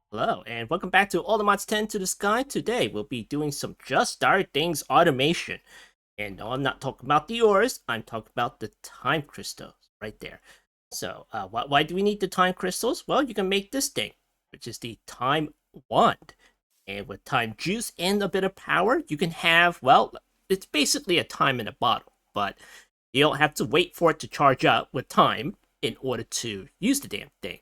Hello, and welcome back to All the Mods 10 to the Sky. Today, we'll be doing some Just Start Things automation. And no, I'm not talking about the ores, I'm talking about the time crystals right there. So, why do we need the time crystals? Well, you can make this thing, which is the time wand. And with time juice and a bit of power, you can have, well, it's basically a time in a bottle, but you don't have to wait for it to charge up with time in order to use the damn thing.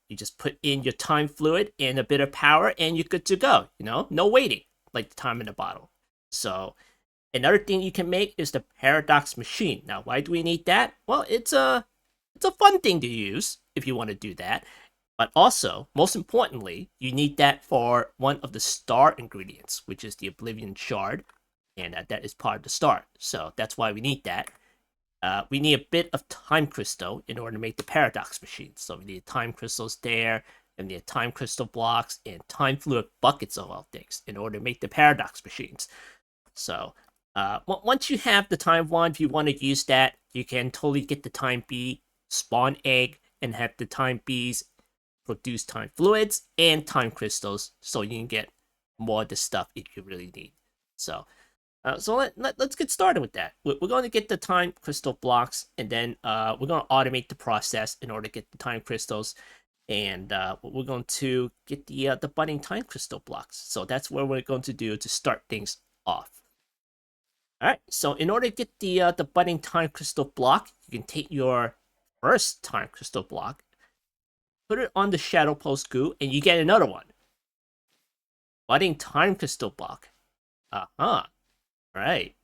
You just put in your time fluid and a bit of power, and you're good to go. No waiting, like the time in the bottle. So another thing you can make is the paradox machine. Now, why do we need that? Well, it's a fun thing to use if you want to do that. But also, most importantly, you need that for one of the star ingredients, which is the Oblivion Shard, and that is part of the star. So that's why we need that. We need a bit of time crystal in order to make the paradox machine. So we need time crystals there, and we need time crystal blocks and time fluid buckets of all things in order to make the paradox machines. So once you have the time wand, if you want to use that, you can totally get the time bee, spawn egg, and have the time bees produce time fluids and time crystals, so you can get more of the stuff if you really need. So let's get started with that. We're going to get the time crystal blocks, and then we're going to automate the process in order to get the time crystals, and we're going to get the budding time crystal blocks. So that's what we're going to do to start things off. All right. So in order to get the budding time crystal block, you can take your first time crystal block, put it on the shadow pulse goo, and you get another one. Budding time crystal block. Uh-huh. Right.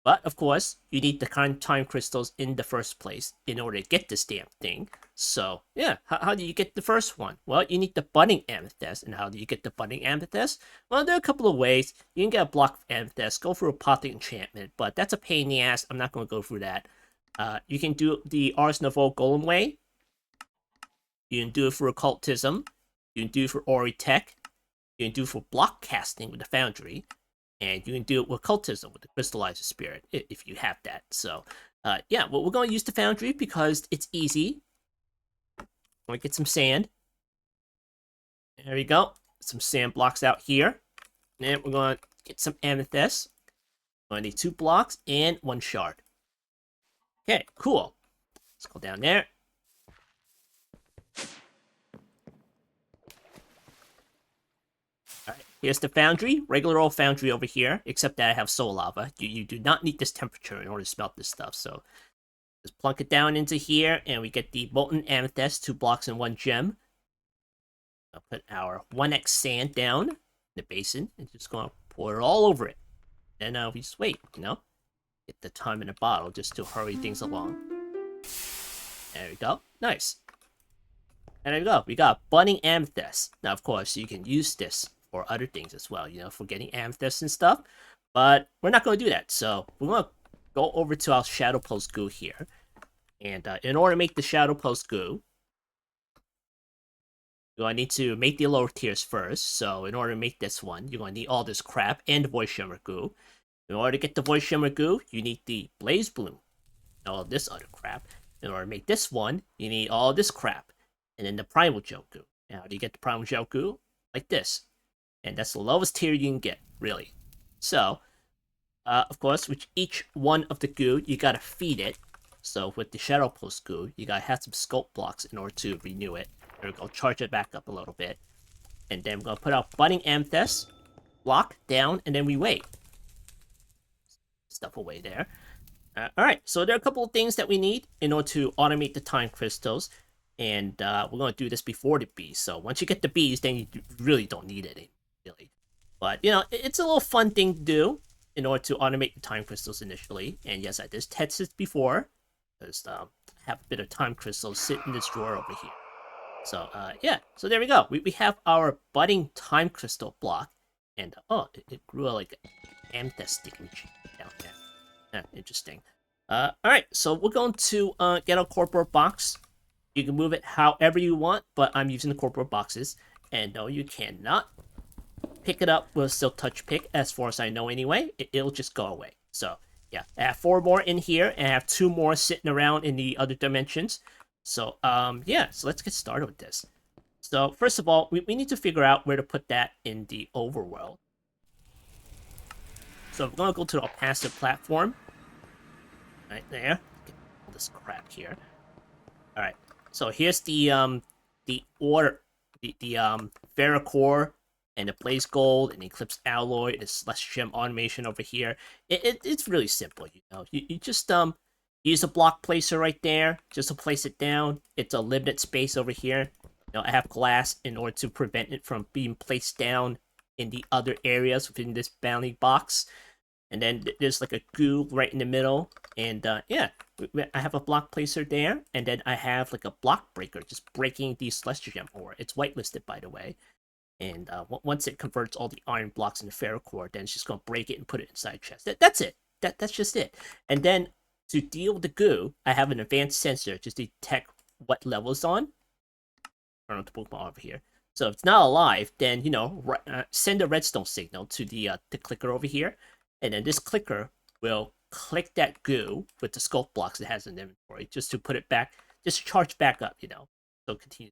But of course, you need the kind of time crystals in the first place in order to get this damn thing. So yeah, how do you get the first one? Well, you need the budding amethyst. And how do you get the budding amethyst? Well, there are a couple of ways. You can get a block of amethyst, go for a potting enchantment, but that's a pain in the ass. I'm not going to go through that. You can do the Ars Nouveau Golem way. You can do it for occultism. You can do it for Ori Tech. You can do it for block casting with the foundry. And you can do it with cultism with the crystallizer spirit if you have that. So yeah, well, we're going to use the foundry because it's easy. I'm going to get some sand. There we go. Some sand blocks out here. And we're going to get some amethyst. We're going to need 2 blocks and 1 shard. Okay, cool. Let's go down there. Alright, here's the foundry. Regular old foundry over here, except that I have soul lava. You do not need this temperature in order to smelt this stuff, so just plunk it down into here, and we get the molten amethyst, 2 blocks and 1 gem. I'll put our 1x sand down in the basin, and just gonna pour it all over it. And we just wait, get the time in a bottle just to hurry things along. There we go. Nice. And there we go. We got budding amethyst. Now, of course, you can use this or other things as well, for getting amethyst and stuff. But we're not going to do that. So we're going to go over to our shadow pulse goo here. And in order to make the shadow pulse goo, you're going to need to make the lower tiers first. So in order to make this one, you're going to need all this crap and the void shimmer goo. In order to get the void shimmer goo, you need the blaze bloom and all this other crap. In order to make this one, you need all this crap. And then the primal gel goo. Now, how do you get the primal gel goo? Like this. And that's the lowest tier you can get, really. So, of course, with each one of the goo, you gotta feed it. So with the shadow pulse goo, you gotta have some sculpt blocks in order to renew it. There we go, charge it back up a little bit. And then we're gonna put our budding amethyst block down, and then we wait. Stuff away there. Alright, so there are a couple of things that we need in order to automate the time crystals. And we're going to do this before the bees. So once you get the bees, then you really don't need it, really. But, it's a little fun thing to do in order to automate the time crystals initially. And yes, I did test this before. Because I have a bit of time crystals sitting in this drawer over here. So, yeah. So there we go. We have our budding time crystal block. And, oh, it grew like an amethyst sticky down there. Interesting. Alright, so we're going to get our corporate box. You can move it however you want, but I'm using the corporate boxes. And no, you cannot pick it up with a silk touch pick, as far as I know anyway. It'll just go away. So, yeah, I have 4 more in here, and I have 2 more sitting around in the other dimensions. So, yeah, so let's get started with this. So first of all, we need to figure out where to put that in the overworld. So we're gonna go to the passive platform. Right there. Get all this crap here. Alright. So here's the order the Ferrocore and the Blaze Gold and Eclipse Alloy and Slash Gem automation over here. It's really simple, you know. You just use a block placer right there just to place it down. It's a limited space over here. You know, I have glass in order to prevent it from being placed down in the other areas within this bounding box. And then there's like a goo right in the middle. And yeah, I have a block placer there. And then I have like a block breaker just breaking the Celestial Gem ore. It's whitelisted, by the way. And once it converts all the iron blocks into ferrocore, then it's just going to break it and put it inside chest. That's it. That's just it. And then to deal with the goo, I have an advanced sensor just to detect what level it's on. Turn on the Pokemon over here. So if it's not alive, then, you know, send a redstone signal to the clicker over here. And then this clicker will click that goo with the sculpt blocks it has in inventory just to put it back, just to charge back up, you know. So continue.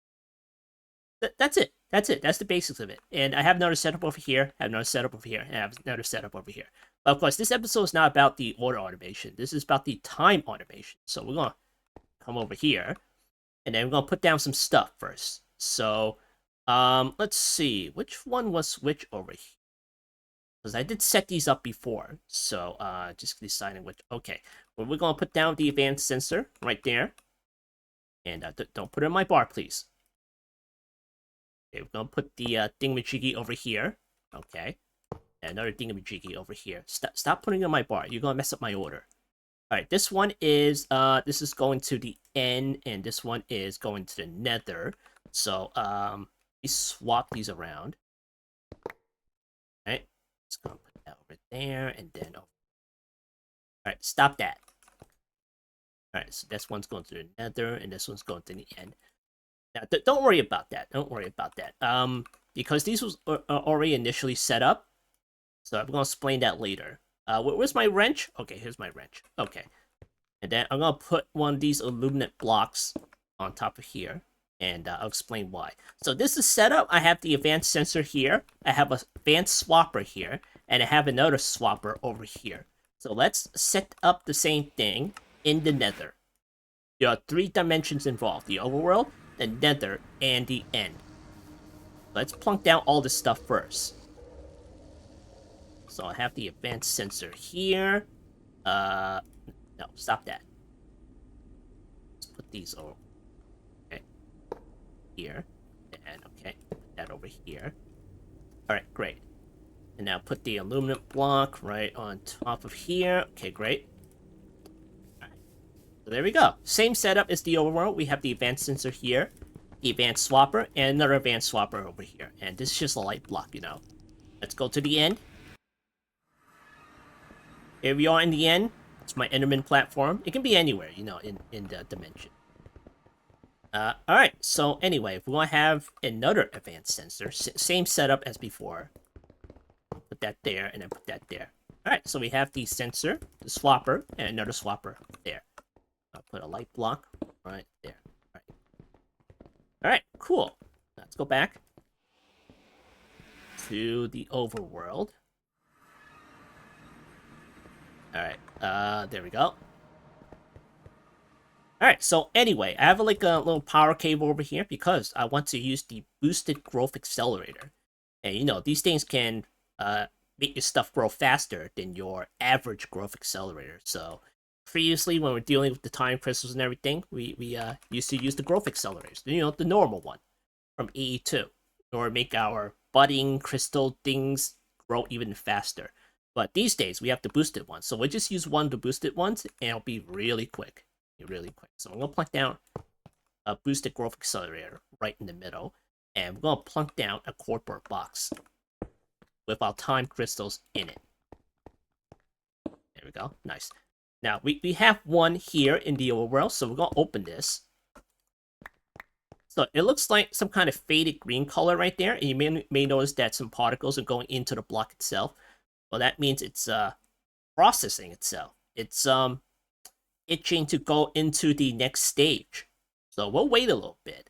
That's it. That's it. That's the basics of it. And I have another setup over here, I have another setup over here, and I have another setup over here. But of course, this episode is not about the order automation. This is about the time automation. So we're going to come over here, and then we're going to put down some stuff first. So, let's see. Which one was which over here? Because I did set these up before. So, just deciding which. Okay. Well, we're going to put down the advanced sensor right there. And don't put it in my bar, please. Okay, we're going to put the thingamajiggy over here. Okay. And another thingamajiggy over here. Stop putting it in my bar. You're going to mess up my order. Alright, this one is, this is going to the end, and this one is going to the nether. So, we swap these around. Alright, just gonna put that over there, and then over. Alright, stop that. Alright, so this one's going to the nether, and this one's going to the end. Now, don't worry about that. Don't worry about that. Because these was already initially set up, so I'm gonna explain that later. Where's my wrench? Okay, here's my wrench. Okay. And then I'm gonna put one of these illuminate blocks on top of here, and I'll explain why. So this is set up. I have the advanced sensor here, I have an advanced swapper here, and I have another swapper over here. So let's set up the same thing in the nether. There are 3 dimensions involved: the overworld, the nether, and the end. Let's plunk down all this stuff first. So I have the advanced sensor here. No, stop that. Let's put these over. Okay. Here. And okay, put that over here. Alright, great. And now put the aluminum block right on top of here. Okay, great. Alright. So there we go. Same setup as the overworld. We have the advanced sensor here, the advanced swapper, and another advanced swapper over here. And this is just a light block, you know. Let's go to the end. Here we are in the end. It's my Enderman platform. It can be anywhere, you know, in the dimension. Alright, so anyway, we're going to have another advanced sensor. Same setup as before. Put that there, and then put that there. Alright, so we have the sensor, the swapper, and another swapper there. I'll put a light block right there. Alright, cool. Let's go back to the overworld. Alright, there we go. Alright, so anyway, I have like a little power cable over here because I want to use the boosted growth accelerator. And you know, these things can make your stuff grow faster than your average growth accelerator. So previously, when we're dealing with the time crystals and everything, we used to use the growth accelerators, you know, the normal one from AE2, or make our budding crystal things grow even faster. But these days, we have the boosted ones. So we'll just use one of the boosted ones, and it'll be really quick. Really quick. So I'm going to plunk down a boosted growth accelerator right in the middle. And we're going to plunk down a cardboard box with our time crystals in it. There we go. Nice. Now, we have one here in the overworld, so we're going to open this. So it looks like some kind of faded green color right there, and you may notice that some particles are going into the block itself. Well, that means it's processing itself. It's itching to go into the next stage. So we'll wait a little bit.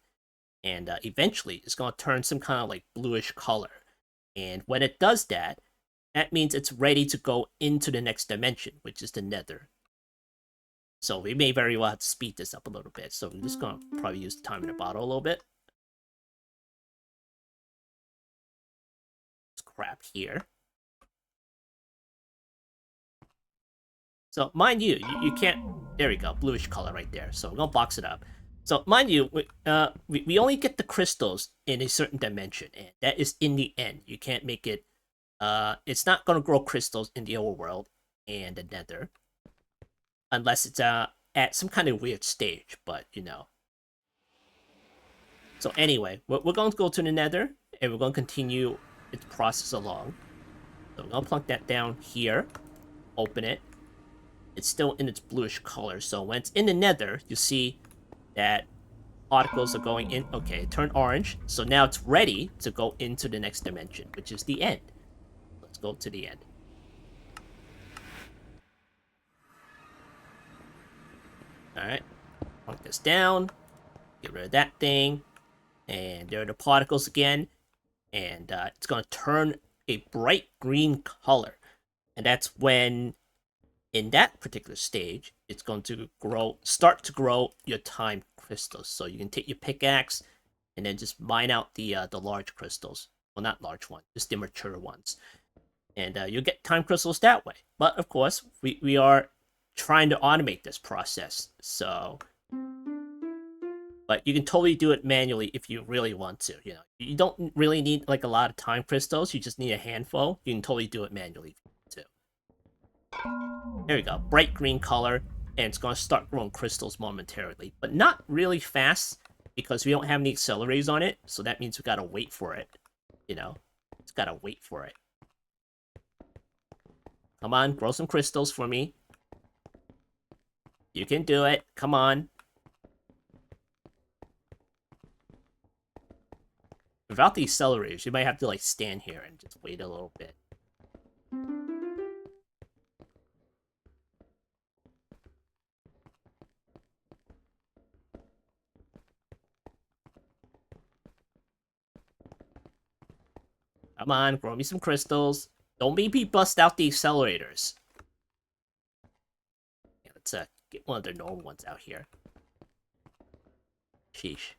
and eventually it's going to turn some kind of like bluish color. And when it does that, that means it's ready to go into the next dimension, which is the nether. So we may very well have to speed this up a little bit. So I'm just going to probably use the time in the bottle a little bit. Let's grab here. So mind you, you can't... There we go, bluish color right there. So we're going to box it up. So mind you, we only get the crystals in a certain dimension, and that is in the end. You can't make it... it's not going to grow crystals in the overworld and the nether. Unless it's at some kind of weird stage, but you know. So anyway, we're going to go to the nether, and we're going to continue its process along. So we're going to plunk that down here, open it. It's still in its bluish color, so when it's in the nether, you see that particles are going in. Okay, it turned orange, so now it's ready to go into the next dimension, which is the end. Let's go to the end. Alright, plunk this down, get rid of that thing, and there are the particles again, and it's going to turn a bright green color, and that's when, in that particular stage, it's going to start to grow your time crystals. So you can take your pickaxe and then just mine out the large crystals. Well, not large ones, just the mature ones, and you'll get time crystals that way. But of course, we are trying to automate this process, so... But you can totally do it manually if you really want to. You know, you don't really need like a lot of time crystals. You just need a handful. You can totally do it manually if you want to. There we go, bright green color, and it's going to start growing crystals momentarily, but not really fast because we don't have any accelerators on it. So that means we gotta wait for it. You know, it's gotta wait for it. Come on, grow some crystals for me. You can do it. Come on. Without the accelerators, you might have to like stand here and just wait a little bit. Come on, grow me some crystals. Don't make me bust out the accelerators. Yeah, let's get one of the normal ones out here. Sheesh.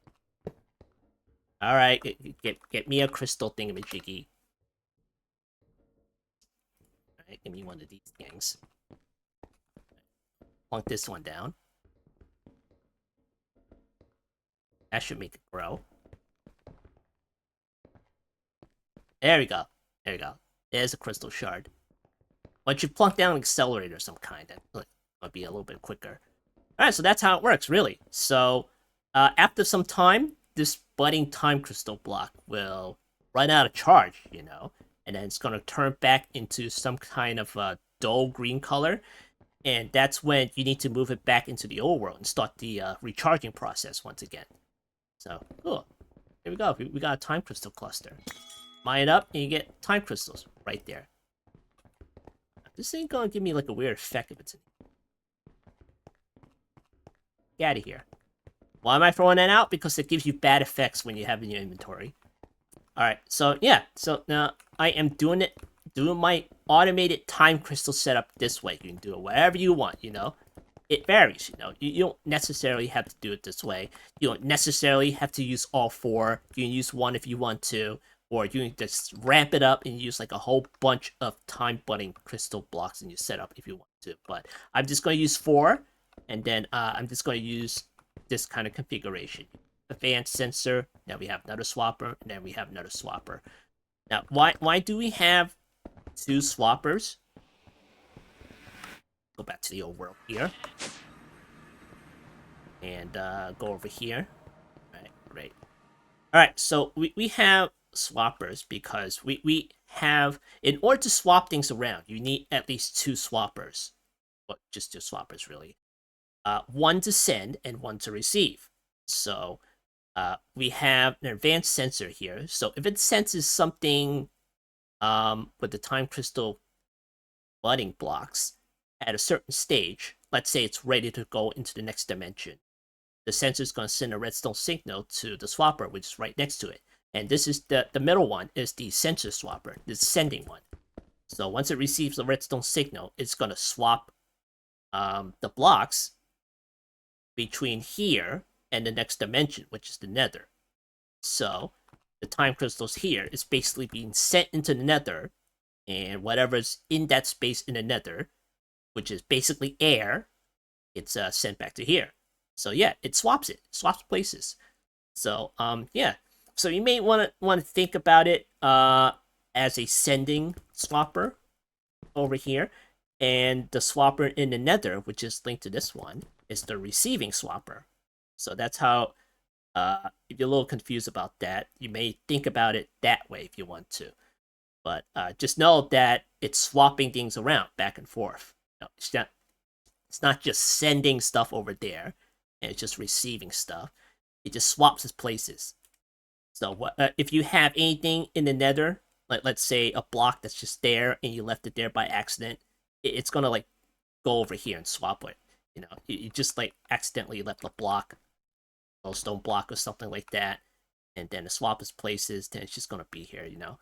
Alright, get me a crystal thingamajiggy. Alright, give me one of these things. Plunk this one down. That should make it grow. There we go. There we go. There's a crystal shard. Once you plunk down an accelerator of some kind, that might be a little bit quicker. Alright, so that's how it works, really. So, after some time, this budding time crystal block will run out of charge, you know, and then it's going to turn back into some kind of dull green color, and that's when you need to move it back into the old world and start the recharging process once again. So, cool. Here we go. We got a time crystal cluster. Mine it up, and you get time crystals right there. This ain't gonna give me like a weird effect if it's in. Get out of here. Why am I throwing that out? Because it gives you bad effects when you have it in your inventory. Alright, so yeah. So now I am doing my automated time crystal setup this way. You can do it wherever you want, you know. It varies, you know. You don't necessarily have to do it this way. You don't necessarily have to use all four. You can use one if you want to. Or you can just ramp it up and use like a whole bunch of time budding crystal blocks in your setup if you want to. But I'm just going to use 4. And then I'm just going to use this kind of configuration. Advanced sensor, now we have another swapper, and then we have another swapper. Now, why do we have 2 swappers? Go back to the old world here. And go over here. Alright, great. Alright, so we have swappers because we have... In order to swap things around, you need at least 2 swappers. Well, just 2 swappers, really. One to send and one to receive. So we have an advanced sensor here. So if it senses something with the time crystal budding blocks at a certain stage, let's say it's ready to go into the next dimension, the sensor is going to send a redstone signal to the swapper, which is right next to it. And this is the middle one is the sensor swapper, the sending one. So once it receives the redstone signal, it's going to swap the blocks between here and the next dimension, which is the nether. So the time crystals here is basically being sent into the nether, and whatever's in that space in the nether, which is basically air, it's sent back to here. So yeah, it swaps places. So yeah, so you may want to think about it as a sending swapper over here, and the swapper in the nether, which is linked to this one, is the receiving swapper. So that's how, if you're a little confused about that, you may think about it that way if you want to. But just know that it's swapping things around back and forth. No, it's not just sending stuff over there, and it's just receiving stuff. It just swaps its places. So if you have anything in the nether, like let's say a block that's just there and you left it there by accident, it's gonna like go over here and swap it. You know, you just like accidentally left a block, a stone block or something like that, and then it swaps its places, then it's just gonna be here, you know.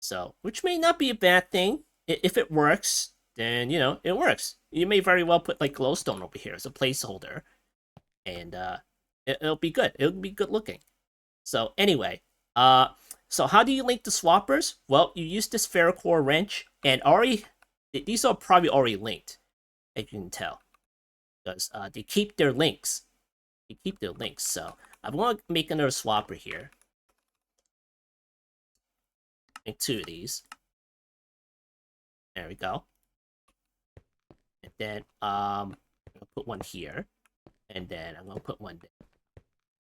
So, which may not be a bad thing. If it works, then, you know, it works. You may very well put, like, glowstone over here as a placeholder, and it'll be good. It'll be good looking. So, anyway, so how do you link the swappers? Well, you use this ferrocore wrench, and these are probably already linked, as you can tell, because they keep their links. So, I'm going to make another swapper here. Make 2 of these. There we go. And then I'm gonna put one here, and then I'm gonna put one there.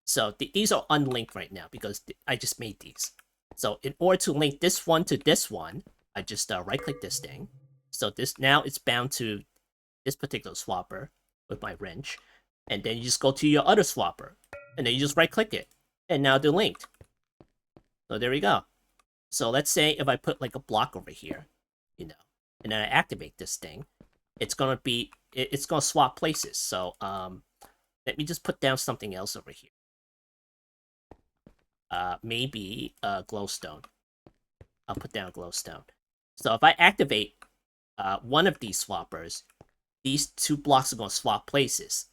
So these are unlinked right now because I just made these. So in order to link this one to this one, I just right-click this thing. So this now it's bound to this particular swapper with my wrench, and then you just go to your other swapper, and then you just right-click it, and now they're linked. So there we go. So let's say if I put like a block over here, you know, and then I activate this thing, it's gonna swap places. So let me just put down something else over here. Maybe glowstone. I'll put down glowstone. So if I activate one of these swappers, these 2 blocks are gonna swap places.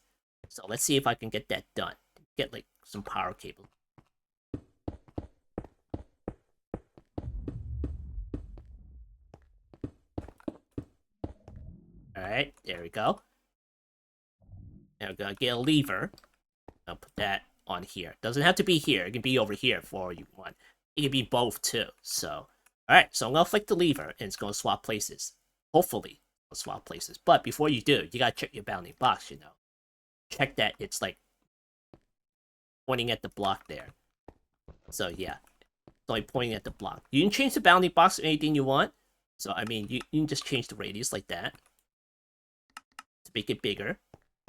So let's see if I can get that done. Get like some power cable. Alright, there we go. Now we're gonna get a lever. I'll put that on here. Doesn't have to be here. It can be over here for you want. It can be both too. So, alright, so I'm gonna flick the lever and it's gonna swap places. Hopefully, it'll swap places. But before you do, you gotta check your bounding box, you know. Check that it's like pointing at the block there. So yeah, it's only pointing at the block. You can change the bounding box to anything you want. So I mean, you can just change the radius like that to make it bigger.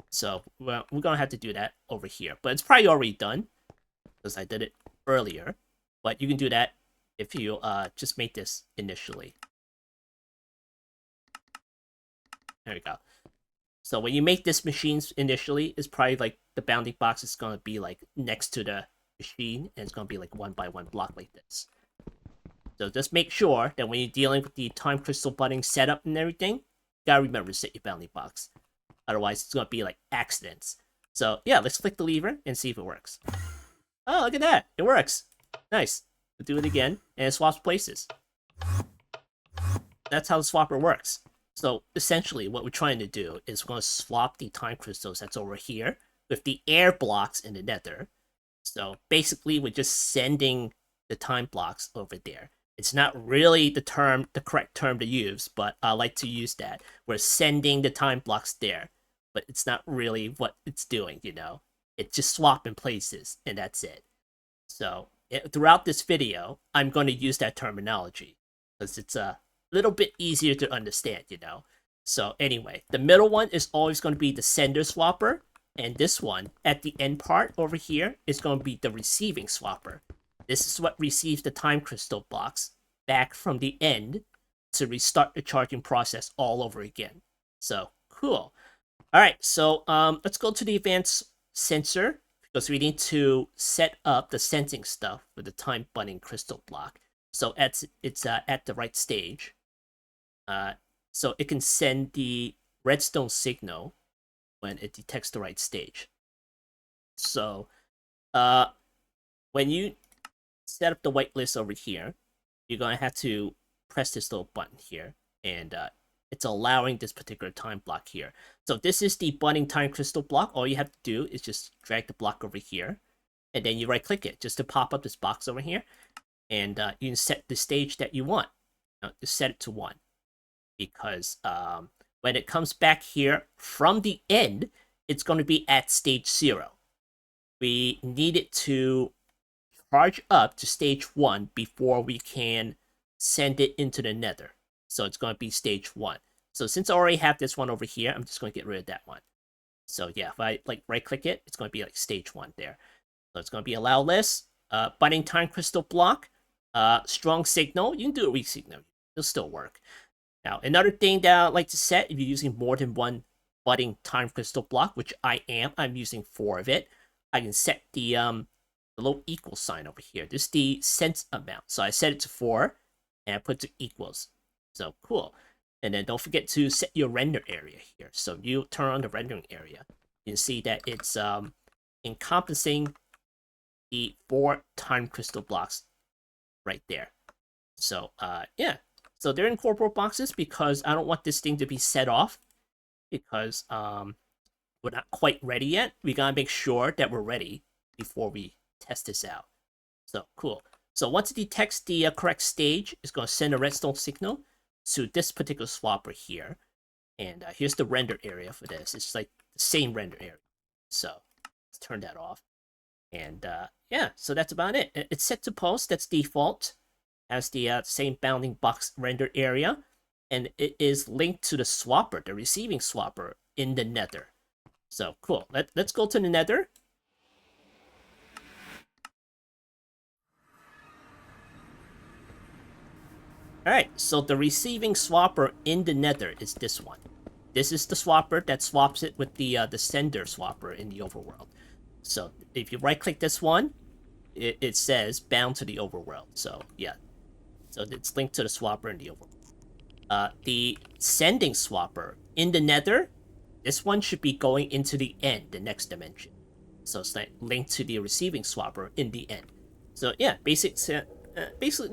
So well, we're gonna have to do that over here, but it's probably already done because I did it earlier. But you can do that if you just make this initially. There we go. So when you make this machine initially, it's probably like the bounding box is gonna be like next to the machine, and it's gonna be like 1 by 1 block like this. So just make sure that when you're dealing with the time crystal budding setup and everything, you gotta remember to set your bounding box. Otherwise, it's gonna be like accidents. So yeah, let's click the lever and see if it works. Oh, look at that! It works. Nice. We'll do it again, and it swaps places. That's how the swapper works. So essentially, what we're trying to do is we're gonna swap the time crystals that's over here with the air blocks in the nether. So basically, we're just sending the time blocks over there. It's not really the correct term to use, but I like to use that. We're sending the time blocks there, but it's not really what it's doing, you know? It's just swapping places, and that's it. So throughout this video, I'm going to use that terminology, because it's a little bit easier to understand, you know? So anyway, the middle one is always going to be the sender swapper, and this one, at the end part over here, is going to be the receiving swapper. This is what receives the time crystal blocks back from the end to restart the charging process all over again. So, cool. Alright, so let's go to the advanced sensor. because we need to set up the sensing stuff with the time bunning crystal block. So it's at the right stage. So it can send the redstone signal when it detects the right stage. So when you set up the whitelist over here, you're going to have to press this little button here, and it's allowing this particular time block here. So this is the bunning time crystal block. All you have to do is just drag the block over here, and then you right click it just to pop up this box over here, and you can set the stage that you want. Just set it to 1, because when it comes back here from the end, it's going to be at stage 0. We need it to charge up to stage 1 before we can send it into the nether. So it's going to be stage 1. So since I already have this one over here, I'm just going to get rid of that one. So yeah, if I like right click it, it's going to be like stage 1 there. So it's going to be allow list, bunning time crystal block, strong signal. You can do a weak signal. It'll still work. Now, another thing that I'd like to set, if you're using more than one bunning time crystal block, which I'm using 4 of it, I can set the little equal sign over here. This is the sense amount. So I set it to 4, and I put it to equals. So cool. And then don't forget to set your render area here. So you turn on the rendering area. You can see that it's encompassing the 4 time crystal blocks right there. So yeah. So they're in corporate boxes because I don't want this thing to be set off, because we're not quite ready yet. We gotta make sure that we're ready before we test this out. So cool. So once it detects the correct stage, it's going to send a redstone signal to this particular swapper here. And here's the render area for this. It's like the same render area. So let's turn that off. And yeah, so that's about it. It's set to post. That's default. Has the same bounding box render area. And it is linked to the swapper, the receiving swapper in the nether. So cool. Let's go to the nether. Alright, so the receiving swapper in the nether is this one. This is the swapper that swaps it with the sender swapper in the overworld. So if you right click this one, it says bound to the overworld. So yeah, so it's linked to the swapper in the overworld. The sending swapper in the nether, this one should be going into the end, the next dimension. So it's like linked to the receiving swapper in the end. So yeah, basically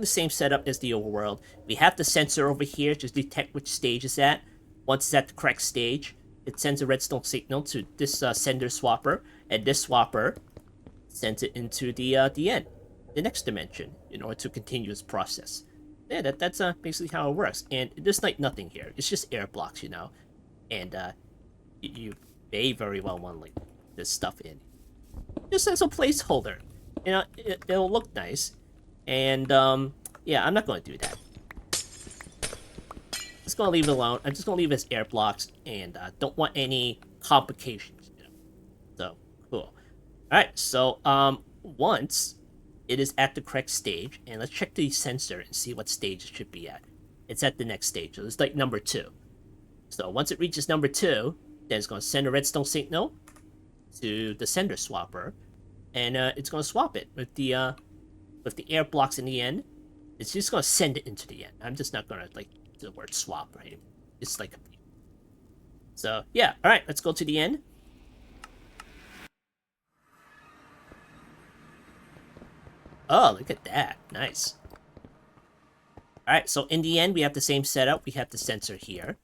the same setup as the overworld. We have the sensor over here to detect which stage it's at. Once it's at the correct stage, it sends a redstone signal to this sender swapper, and this swapper sends it into the end, the next dimension, in order to continue its process. Yeah, that's basically how it works. And there's like nothing here. It's just air blocks, you know. And you may very well want to like this stuff in, just as a placeholder. You know, it'll look nice. And yeah, I'm not going to do that. Just going to leave it alone. I'm just going to leave it as air blocks, and don't want any complications. You know? So cool. All right. So once it is at the correct stage, and let's check the sensor and see what stage it should be at. It's at the next stage. So it's like number 2. So once it reaches number 2, then it's going to send a redstone signal to the sender swapper, and it's going to swap it with the air blocks in the end. It's just going to send it into the end. I'm just not going to like do the word swap, right? It's like so yeah. All right, let's go to the end. Oh, look at that. Nice. All right, so in the end, we have the same setup. We have the sensor here.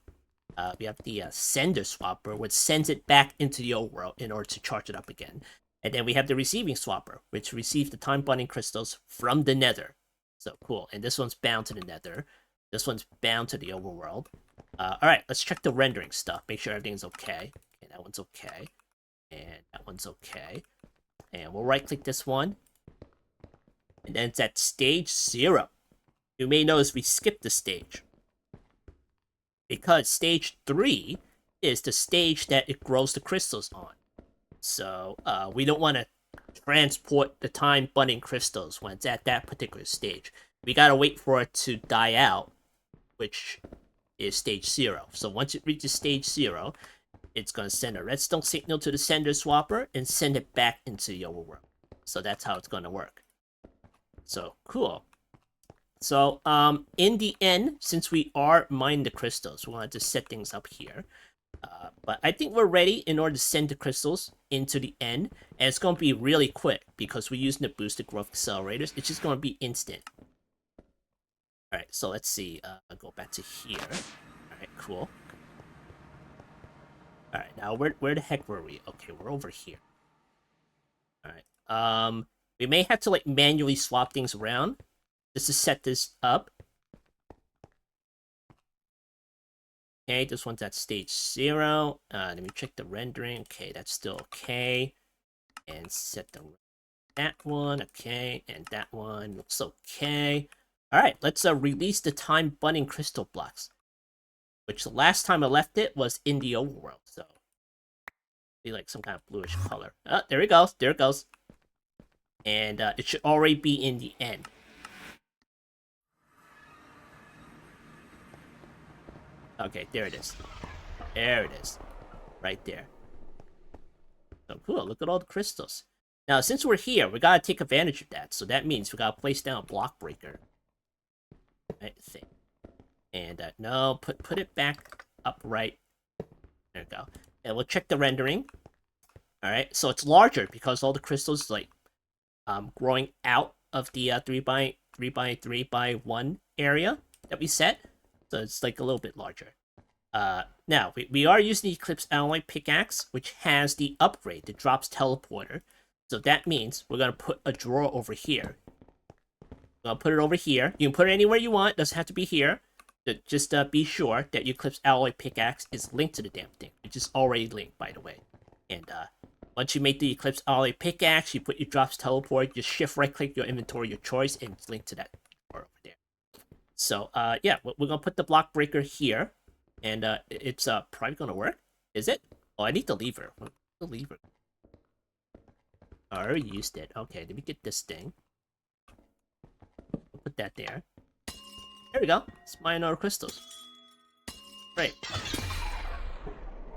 We have the sender swapper, which sends it back into the old world in order to charge it up again. And then we have the receiving swapper, which receives the time bunning crystals from the nether. So cool. And this one's bound to the nether. This one's bound to the overworld. Alright, let's check the rendering stuff. Make sure everything's okay. Okay, that one's okay. And that one's okay. And we'll right-click this one. And then it's at stage 0. You may notice we skipped the stage, because stage 3 is the stage that it grows the crystals on. So we don't want to transport the time bunning crystals when it's at that particular stage. We gotta wait for it to die out, which is stage 0. So once it reaches stage 0, it's going to send a redstone signal to the sender swapper and send it back into the overworld. So that's how it's going to work. So cool. So in the end, since we are mining the crystals, we want to set things up here. But I think we're ready in order to send the crystals into the end. And it's going to be really quick because we're using the boosted growth accelerators. It's just going to be instant. Alright, so let's see. I'll go back to here. Alright, cool. Alright, now where the heck were we? Okay, we're over here. Alright, we may have to like manually swap things around just to set this up. Okay, this one's at stage 0. Let me check the rendering. Okay, that's still okay. And set that one, okay, and that one looks okay. Alright, let's release the time bunning crystal blocks. Which the last time I left it was in the overworld, so be like some kind of bluish color. Oh, there it goes, there it goes. And it should already be in the end. Okay, there it is. There it is. Right there. So cool, look at all the crystals. Now, since we're here, we gotta take advantage of that. So that means we gotta place down a block breaker. I think. And no, put it back upright. There we go. And we'll check the rendering. Alright, so it's larger because all the crystals like growing out of the 3x3x1 area that we set. So it's like a little bit larger. Now, we are using the Eclipse Alloy Pickaxe, which has the upgrade, the Drops Teleporter. So that means we're going to put a drawer over here. I'll put it over here. You can put it anywhere you want. It doesn't have to be here. Just be sure that your Eclipse Alloy Pickaxe is linked to the damn thing, which is already linked, by the way. And once you make the Eclipse Alloy Pickaxe, you put your Drops Teleport, just shift right-click your inventory, your choice, and it's linked to that drawer over there. So, yeah, we're going to put the block breaker here. And it's probably going to work. Is it? Oh, I need the lever. What's the lever? I already used it. Okay, let me get this thing. Put that there. There we go. Let's mine our crystals. Great.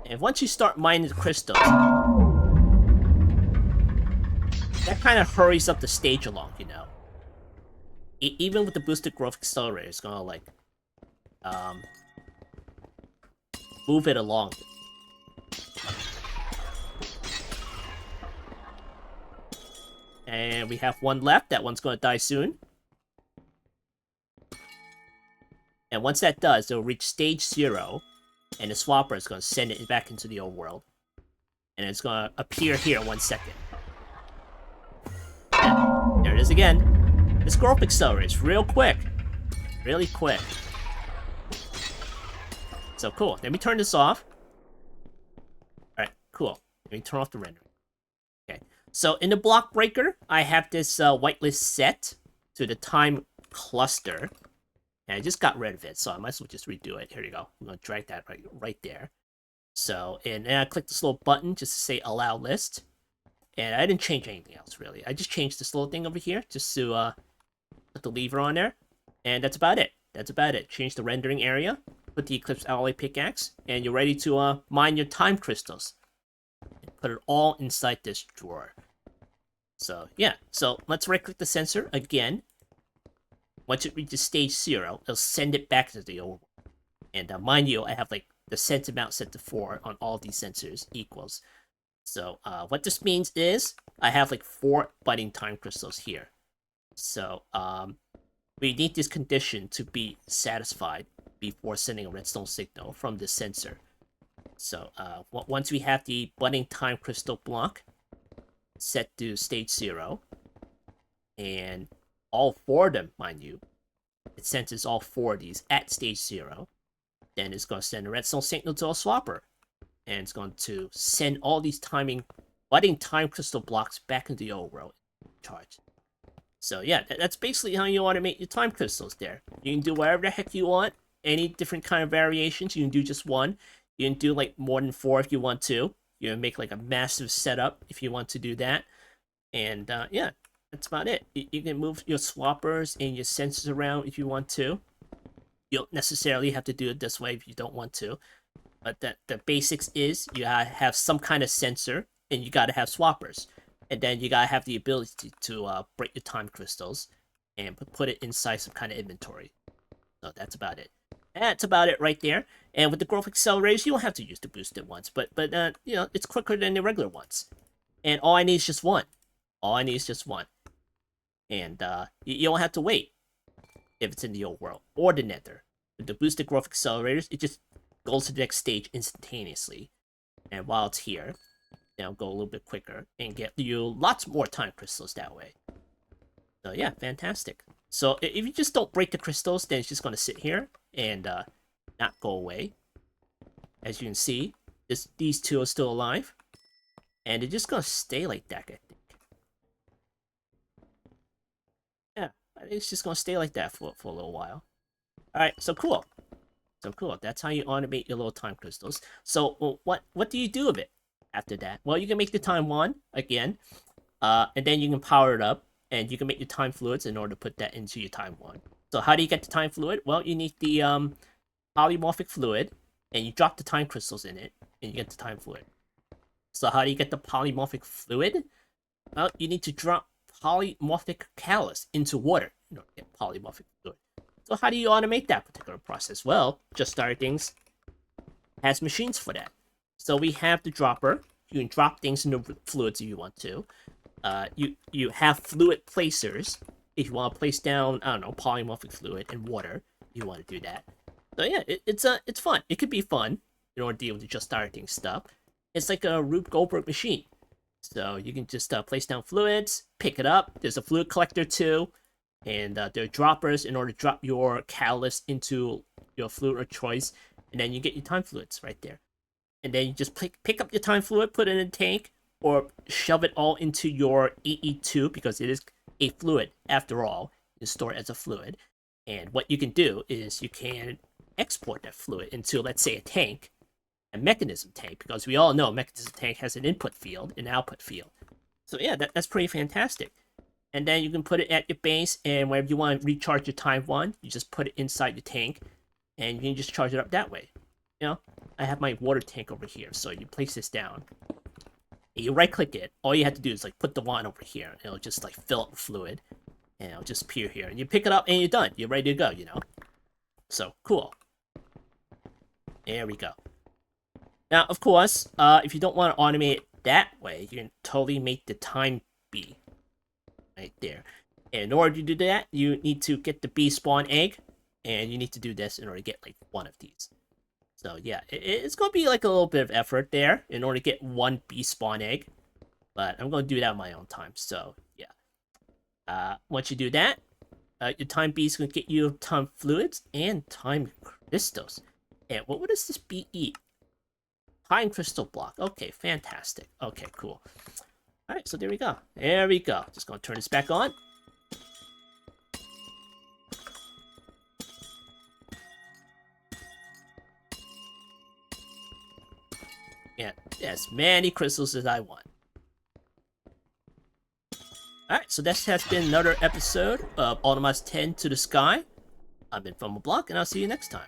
And once you start mining the crystals, that kind of hurries up the stage along, you know. Even with the boosted growth accelerator, it's gonna like move it along. And we have one left. That one's gonna die soon. And once that does, it'll reach stage 0, and the swapper is going to send it back into the old world. And it's going to appear here in 1 second. And there it is again. This growth accelerates real quick. Really quick. So cool. Let me turn this off. Alright, cool. Let me turn off the rendering. Okay. So in the block breaker, I have this whitelist set to the time cluster. And I just got rid of it, so I might as well just redo it. Here you go. I'm going to drag that right there. So, and then I click this little button just to say allow list. And I didn't change anything else, really. I just changed this little thing over here just to put the lever on there. And that's about it. That's about it. Change the rendering area, put the Eclipse Alloy Pickaxe, and you're ready to mine your time crystals. And put it all inside this drawer. So, yeah. So, let's right-click the sensor again. Once it reaches stage 0, it'll send it back to the old world. And mind you, I have like the sense amount set to 4 on all these sensors equals. So what this means is I have like 4 budding time crystals here. So we need this condition to be satisfied before sending a redstone signal from this sensor. So once we have the budding time crystal block set to stage 0, and all 4 of them, mind you, it senses all 4 of these at stage 0, then it's going to send a redstone signal to a swapper. And it's going to send all these budding time crystal blocks back into the old world charge. So yeah, that's basically how you automate your time crystals there. You can do whatever the heck you want, any different kind of variations. You can do just one. You can do like more than 4 if you want to. You can make like a massive setup if you want to do that. And yeah. That's about it. You can move your swappers and your sensors around if you want to. You don't necessarily have to do it this way if you don't want to. But the basics is you gotta have some kind of sensor, and you gotta have swappers, and then you gotta have the ability to break your time crystals and put it inside some kind of inventory. So that's about it. That's about it right there. And with the growth accelerators, you don't have to use the boosted ones, but you know, it's quicker than the regular ones. And all I need is just one. All I need is just one. And you don't have to wait if it's in the old world or the nether. With the boosted growth accelerators, it just goes to the next stage instantaneously. And while it's here, now go a little bit quicker and get you lots more time crystals that way. So yeah, fantastic. So if you just don't break the crystals, then it's just going to sit here and not go away. As you can see, these two are still alive. And they're just going to stay like that, I think. Yeah, I think it's just going to stay like that for a little while. Alright, so cool. So cool. That's how you automate your little time crystals. So what do you do with it after that? Well, you can make the time one again. And then you can power it up. And you can make your time fluids in order to put that into your time one. So how do you get the time fluid? Well, you need the polymorphic fluid, and you drop the time crystals in it, and you get the time fluid. So how do you get the polymorphic fluid? Well, you need to drop polymorphic catalyst into water in order to get polymorphic fluid. So how do you automate that particular process? Well, Just Start Things has machines for that. So we have the dropper. You can drop things into fluids if you want to. You have fluid placers if you want to place down, I don't know, polymorphic fluid and water. You want to do that. So yeah, it's fun. It could be fun in order to deal with the Just Start Things stuff. It's like a Rube Goldberg machine. So you can just place down fluids, pick it up. There's a fluid collector too, and there are droppers in order to drop your catalyst into your fluid of choice, and then you get your time fluids right there. And then you just pick up your time fluid, put it in a tank, or shove it all into your AE2 because it is a fluid after all. You store it as a fluid. And what you can do is you can export that fluid into, let's say, a tank, a mechanism tank, because we all know a mechanism tank has an input field, an output field. So yeah, that's pretty fantastic. And then you can put it at your base, and whenever you want to recharge your time one, you just put it inside the tank, and you can just charge it up that way. You know, I have my water tank over here, so you place this down. You right click it. All you have to do is like put the wand over here, and it'll just like fill up with fluid, and it'll just appear here. And you pick it up, and you're done. You're ready to go. You know. So cool. There we go. Now, of course, if you don't want to automate it that way, you can totally make the time bee right there. And in order to do that, you need to get the bee spawn egg, and you need to do this in order to get like one of these. So yeah, it's going to be like a little bit of effort there in order to get one bee spawn egg. But I'm going to do that on my own time, so yeah. Once you do that, your time bee is going to get you time fluids and time crystals. And what does this bee eat? Time crystal block. Okay, fantastic. Okay, cool. Alright, so there we go. There we go. Just going to turn this back on. Yeah, as many crystals as I want. Alright, so that has been another episode of Automods 10 to the Sky. I've been FumbleBlock, and I'll see you next time.